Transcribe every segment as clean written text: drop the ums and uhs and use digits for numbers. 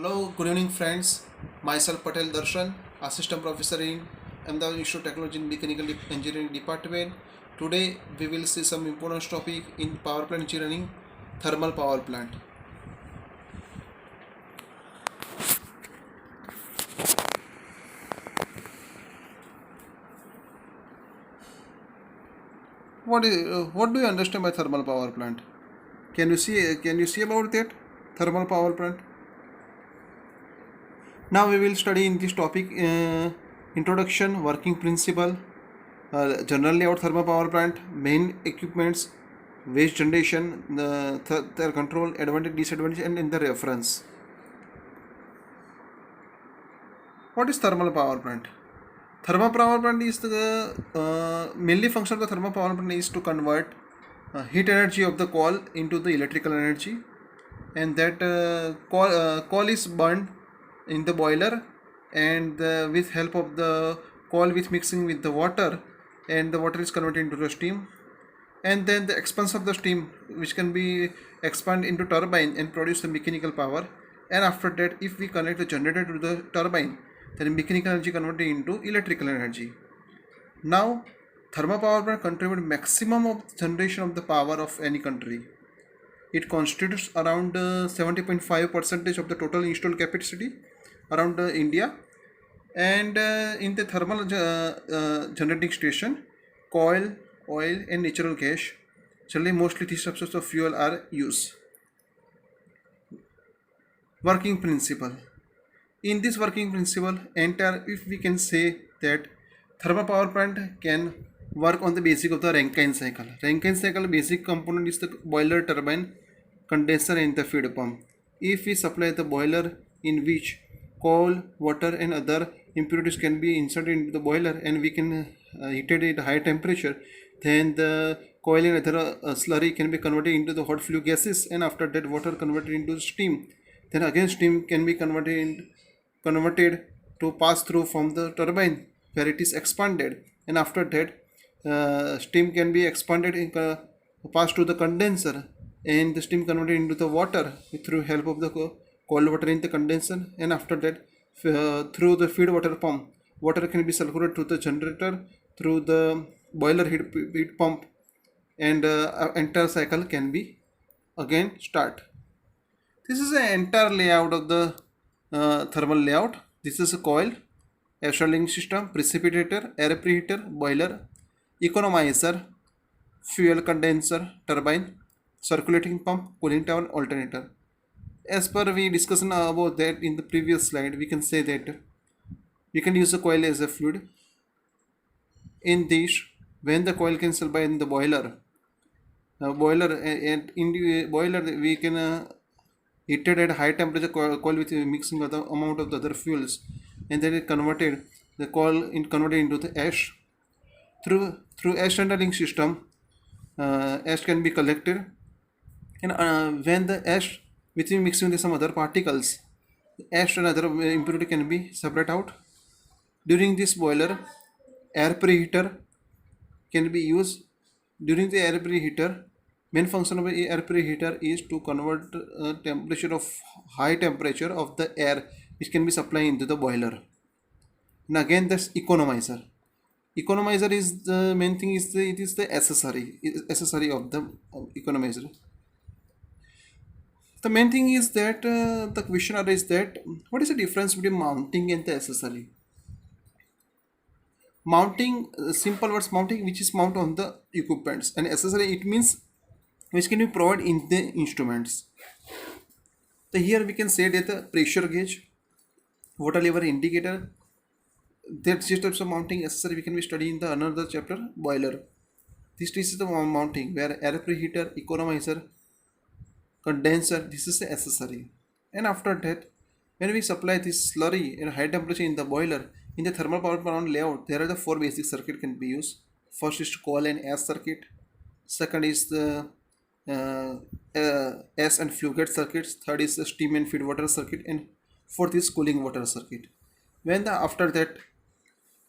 Hello, good evening, friends. Myself Patel Darshan, Assistant Professor in Ahmedabad Institute of Technology in Mechanical Engineering Department. Today, we will see some important topic in power plant engineering, thermal power plant. What do you understand by thermal power plant? Can you see about that thermal power plant? Now we will study in this topic introduction, working principle, general layout thermal power plant, main equipments, waste generation, their control, advantage, disadvantage, and in the reference. What is thermal power plant? Thermal power plant is the mainly function of the thermal power plant is to convert heat energy of the coal into the electrical energy, and that coal is burned in the boiler, and with help of the coal with mixing with the water, and the water is converted into the steam, and then the expansion of the steam which can be expand into turbine and produce the mechanical power. And after that, if we connect the generator to the turbine, then mechanical energy converted into electrical energy. Now, thermal power plant contribute maximum of generation of the power of any country. It constitutes around 70.5% of the total installed capacity around India. And in the thermal generating station, coal, oil, and natural gas, generally mostly these substances of fuel are used. Working principle. In this working principle, entire if we can say that thermal power plant can work on the basic of the Rankine cycle. Rankine cycle basic component is the boiler, turbine, condenser, and the feed pump. If we supply the boiler in which coal, water, and other impurities can be inserted into the boiler, and we can heat it at high temperature, then the coal and other slurry can be converted into the hot flue gases, and after that water converted into steam. Then again steam can be converted to pass through from the turbine where it is expanded, and after that steam can be expanded in pass to the condenser, and the steam converted into the water through help of the cold water in the condenser, and after that through the feed water pump water can be circulated to the generator through the boiler heat pump, and entire cycle can be again start. This is the entire layout of the thermal layout. This is a coil, air handling system, precipitator, air preheater, boiler, economizer, fuel condenser, turbine, circulating pump, cooling tower, alternator. As per we discussed about that in the previous slide, we can say that we can use the coil as a fluid. In this, when the coil can supply in the boiler, and in the boiler we can heated at high temperature coil with mixing of the amount of the other fuels, and then it converted the coil converted into the ash through ash handling system. Ash can be collected, and when the ash with mixing with some other particles, ash and other impurity can be separated out. During this boiler, air preheater can be used. During the air preheater, main function of the air preheater is to convert temperature of high temperature of the air which can be supplied into the boiler. And again, this economizer. Economizer is the main thing, is it is the accessory of the economizer. The main thing is that the question arises that what is the difference between mounting and the accessory? Mounting, simple words, mounting which is mount on the equipments, and accessory it means which can be provided in the instruments. So here we can say that the pressure gauge, water level indicator, that six types of mounting accessory we can be studying in the another chapter, boiler. This is the mounting where air preheater, economizer, condenser, this is the accessory. And after that, when we supply this slurry in high temperature in the boiler, in the thermal power plant layout, there are the four basic circuit can be used. First is coil and ash circuit. Second is the ash and flue gate circuits. Third is the steam and feed water circuit, and fourth is cooling water circuit. After that,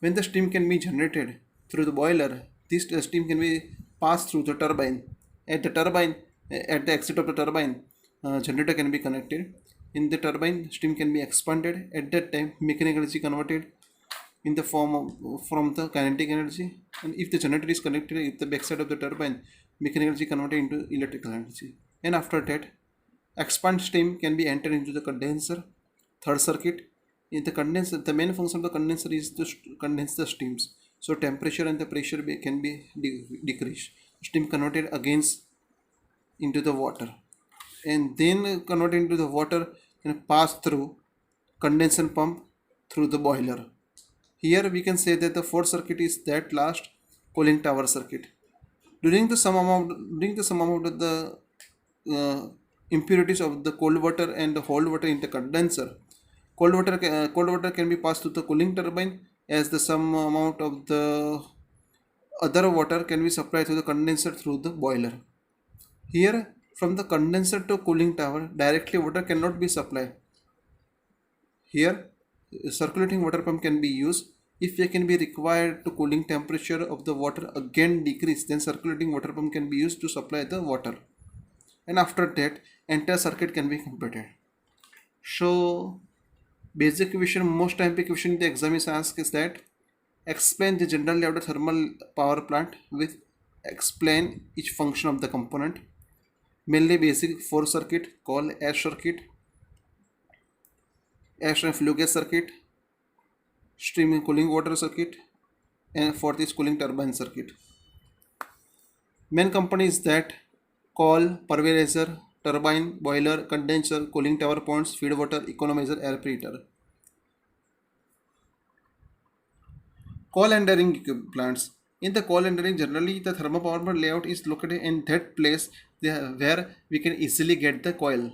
when the steam can be generated through the boiler, this steam can be passed through the turbine. At the exit of the turbine, generator can be connected. In the turbine, steam can be expanded. At that time, mechanical energy converted in the form of from the kinetic energy. And if the generator is connected at the backside of the turbine, mechanical energy converted into electrical energy. And after that, expand steam can be entered into the condenser. Third circuit, in the condenser, the main function of the condenser is to condense the steams. So temperature and the pressure can be decreased. Steam converted against into the water, and then converted into the water and pass through condensation pump through the boiler. Here we can say that the fourth circuit is that last cooling tower circuit. During the sum amount of the impurities of the cold water and the hot water in the condenser, cold water can be passed to the cooling turbine, as the sum amount of the other water can be supplied to the condenser through the boiler. Here, from the condenser to cooling tower, directly water cannot be supplied. Here, circulating water pump can be used. If they can be required to cooling temperature of the water again decrease, then circulating water pump can be used to supply the water. And after that, entire circuit can be completed. So, basic question, most time question in the exam is asked is that explain the general layout of thermal power plant with explain each function of the component. Mainly basic four circuit called ash circuit, ash and flue gas circuit, steam and cooling water circuit, and fourth is cooling turbine circuit. Main components that coil, pulverizer, turbine, boiler, condenser, cooling tower points, feed water, economizer, air preheater. Coal and dairying plants. In the coal and dairying, generally the thermal power plant layout is located in that place where we can easily get the coil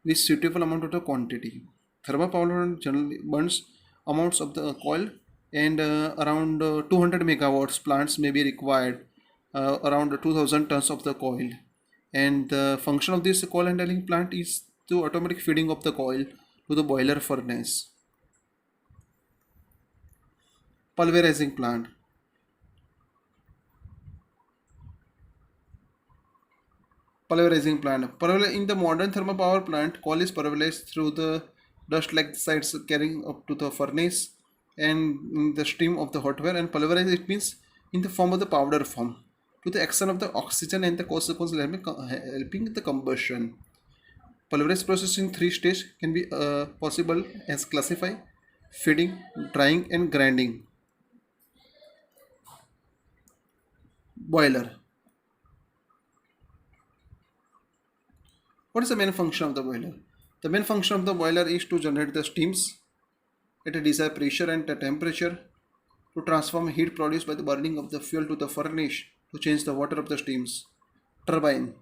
with suitable amount of the quantity. Thermal power plant generally burns amounts of the coil, and around 200 megawatts plants may be required, around 2000 tons of the coil. And the function of this coal handling plant is to automatic feeding of the coil to the boiler furnace. Pulverizing plant. Pulverizing plant. In the modern thermal power plant, coal is pulverized through the dust-like sides carrying up to the furnace and in the stream of the hot air, and pulverize it means in the form of the powder form to the extent of the oxygen and the consequently helping the combustion. Pulverized process in three stages can be possible as classify, feeding, drying, and grinding. Boiler. What is the main function of the boiler? The main function of the boiler is to generate the steams at a desired pressure and a temperature, to transform heat produced by the burning of the fuel to the furnace to change the water of the steams. Turbine.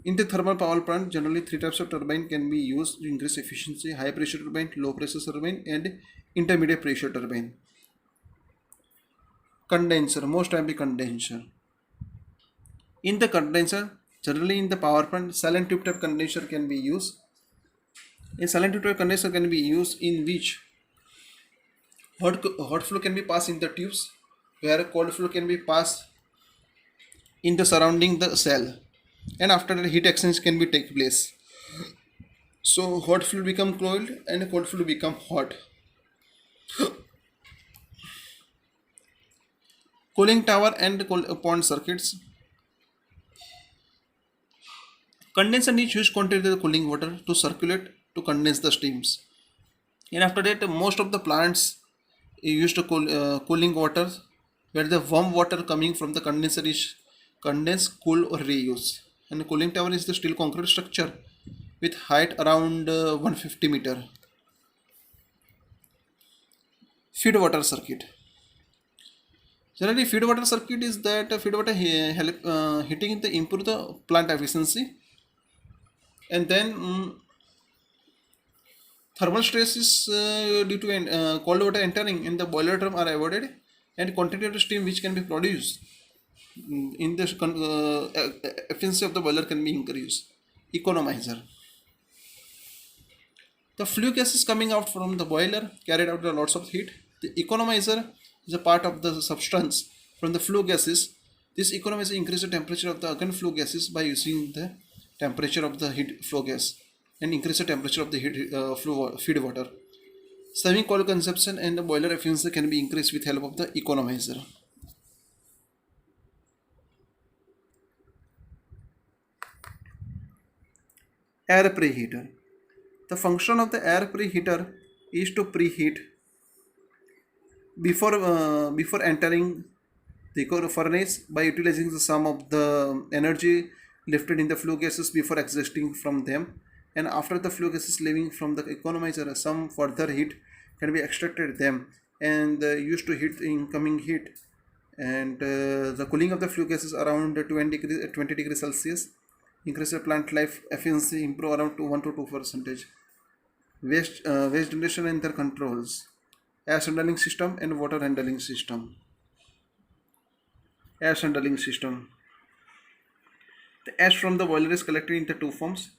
In the thermal power plant, generally three types of turbine can be used to increase efficiency: high pressure turbine, low pressure turbine, and intermediate pressure turbine. Condenser, most time be condenser. In the condenser, generally in the power plant, silent tube type condenser can be used. A silent tube type condenser can be used in which hot flow can be passed in the tubes, where cold flow can be passed in the surrounding the cell, and after that heat exchange can be take place. So hot fluid become cold and cold fluid become hot. Cooling tower and pond circuits. Condenser needs huge quantity of the cooling water to circulate to condense the steams. And after that, most of the plants used to cooling water, where the warm water coming from the condenser is condensed, cool or reuse. And the cooling tower is the steel concrete structure with height around 150 meter. Feed water circuit. Generally, feed water circuit is that feed water help heating to improve the plant efficiency, and then thermal stress is due to cold water entering in the boiler drum are avoided, and quantity of steam which can be produced in the efficiency of the boiler can be increased. Economizer. The flue gas is coming out from the boiler, carried out the lots of heat. The economizer is a part of the substance from the flue gases. This economizer increases the temperature of the argon flue gases by using the temperature of the heat flow gas. and increase the temperature of the feed water. Saving coal consumption and the boiler efficiency can be increased with help of the economizer. Air preheater. The function of the air preheater is to preheat before entering the furnace by utilizing the sum of the energy lifted in the flue gases before existing from them, and after the flue gases leaving from the economizer some further heat can be extracted them and used to heat the incoming heat, and the cooling of the flue gases around 20 degrees Celsius increase the plant life efficiency, improve around 1 to 2 percentage. Waste generation and their controls. Air handling system and water handling system. Ash handling system. The ash from the boiler is collected in the two forms.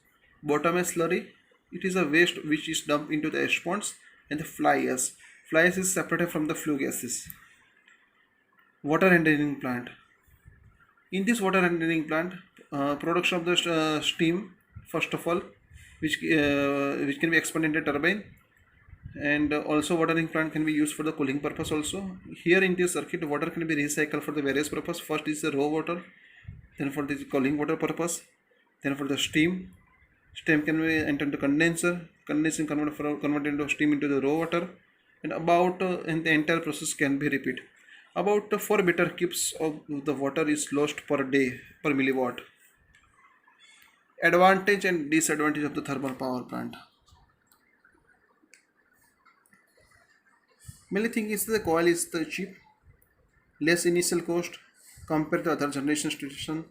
Bottom ash slurry. It is a waste which is dumped into the ash ponds, and the fly ash. Fly ash is separated from the flue gases. Water handling plant. In this water handling plant, production of the steam, first of all, which can be expanded in the turbine, and also watering plant can be used for the cooling purpose also. Here in this circuit, water can be recycled for the various purpose. First is the raw water, then for the cooling water purpose, then for the steam can be enter into condenser, condensing convert into steam into the raw water, and and the entire process can be repeat. About 4 meter cubes of the water is lost per day per milliwatt. Advantage and disadvantage of the thermal power plant. Mainly thing is the coil is the cheap, less initial cost compared to other generation station.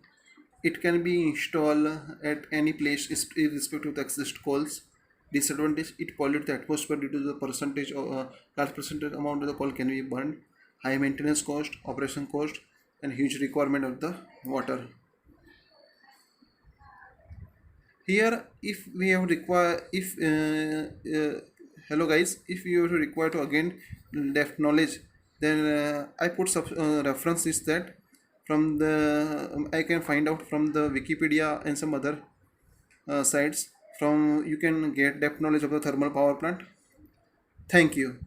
It can be installed at any place irrespective of the existing coals. Disadvantage: it pollutes the atmosphere due to the percentage of large percentage amount of the coal can be burned. High maintenance cost, operation cost, and huge requirement of the water. Here, if we have require, if hello guys, if you have to require to again depth knowledge, then I put reference is that from the I can find out from the Wikipedia and some other sites. From you can get depth knowledge of the thermal power plant. Thank you.